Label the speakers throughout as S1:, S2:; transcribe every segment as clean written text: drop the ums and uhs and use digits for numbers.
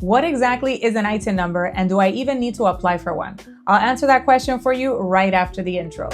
S1: What exactly is an ITIN number, and do I even need to apply for one? I'll answer that question for you right after the intro.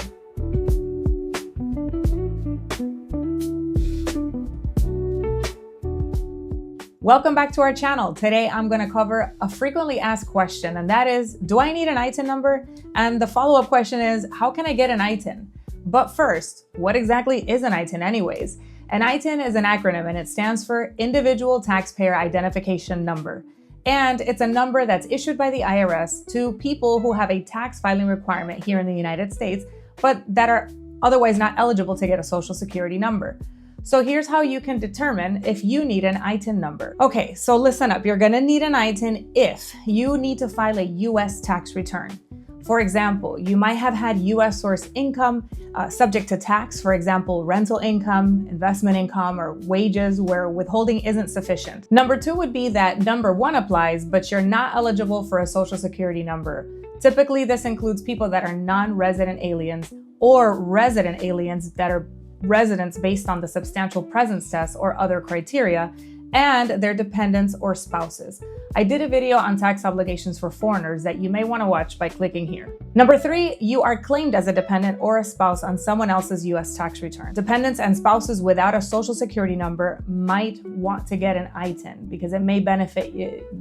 S1: Welcome back to our channel. Today I'm going to cover a frequently asked question, and that is, do I need an ITIN number? And the follow-up question is, how can I get an ITIN? But first, what exactly is an ITIN anyways? An ITIN is an acronym, and it stands for Individual Taxpayer Identification Number. And it's a number that's issued by the IRS to people who have a tax filing requirement here in the United States, but that are otherwise not eligible to get a Social Security number. So here's how you can determine if you need an ITIN number. Okay, so listen up. You're gonna need an ITIN if you need to file a US tax return. For example, you might have had US source income subject to tax, for example, rental income, investment income, or wages where withholding isn't sufficient. Number two would be that number one applies, but you're not eligible for a Social Security number. Typically, this includes people that are non-resident aliens or resident aliens that are residents based on the substantial presence test or other criteria, and their dependents or spouses. I did a video on tax obligations for foreigners that you may want to watch by clicking here. Number three, you are claimed as a dependent or a spouse on someone else's US tax return. Dependents and spouses without a Social Security number might want to get an ITIN because it may benefit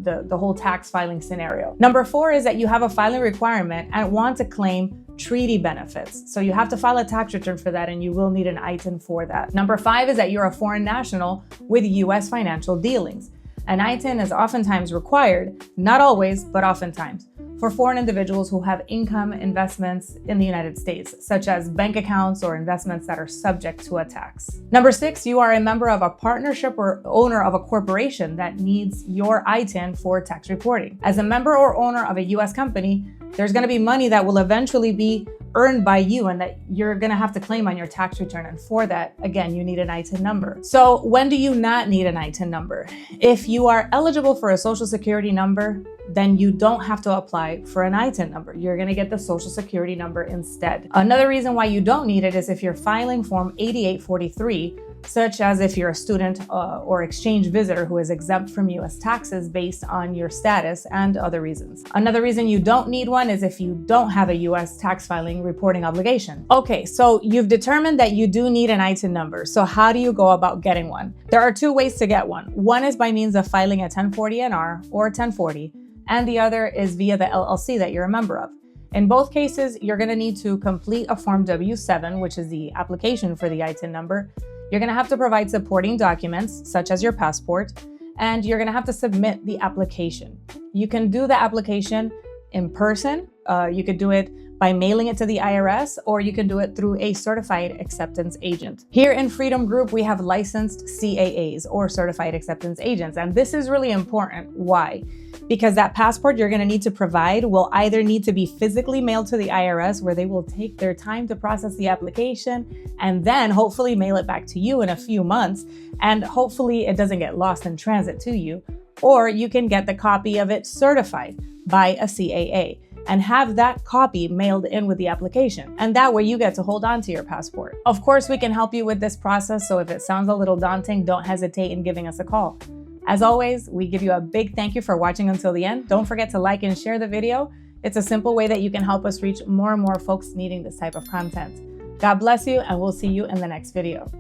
S1: the whole tax filing scenario. Number four is that you have a filing requirement and want to claim treaty benefits. So you have to file a tax return for that, and you will need an ITIN for that. Number five is that you're a foreign national with US financial dealings. An ITIN is oftentimes required, not always, but oftentimes, for foreign individuals who have income investments in the United States, such as bank accounts or investments that are subject to a tax. Number six, you are a member of a partnership or owner of a corporation that needs your ITIN for tax reporting. As a member or owner of a US company, there's going to be money that will eventually be earned by you and that you're going to have to claim on your tax return. And for that, again, you need an ITIN number. So when do you not need an ITIN number? If you are eligible for a Social Security number, then you don't have to apply for an ITIN number. You're going to get the Social Security number instead. Another reason why you don't need it is if you're filing Form 8843, such as if you're a student or exchange visitor who is exempt from US taxes based on your status and other reasons. Another reason you don't need one is if you don't have a US tax filing reporting obligation. Okay, so you've determined that you do need an ITIN number. So how do you go about getting one? There are two ways to get one. One is by means of filing a 1040-NR or 1040, and the other is via the LLC that you're a member of. In both cases, you're going to need to complete a Form W-7, which is the application for the ITIN number. You're going to have to provide supporting documents, such as your passport, and you're going to have to submit the application. You can do the application in person. You could do it by mailing it to the IRS, or you can do it through a certified acceptance agent. Here in Freedom Group, we have licensed CAAs, or certified acceptance agents, and this is really important. Why? Because that passport you're going to need to provide will either need to be physically mailed to the IRS, where they will take their time to process the application and then hopefully mail it back to you in a few months, and hopefully it doesn't get lost in transit to you, or you can get the copy of it certified by a CAA and have that copy mailed in with the application. And that way you get to hold on to your passport. Of course, we can help you with this process, so if it sounds a little daunting, don't hesitate in giving us a call. As always, we give you a big thank you for watching until the end. Don't forget to like and share the video. It's a simple way that you can help us reach more and more folks needing this type of content. God bless you, and we'll see you in the next video.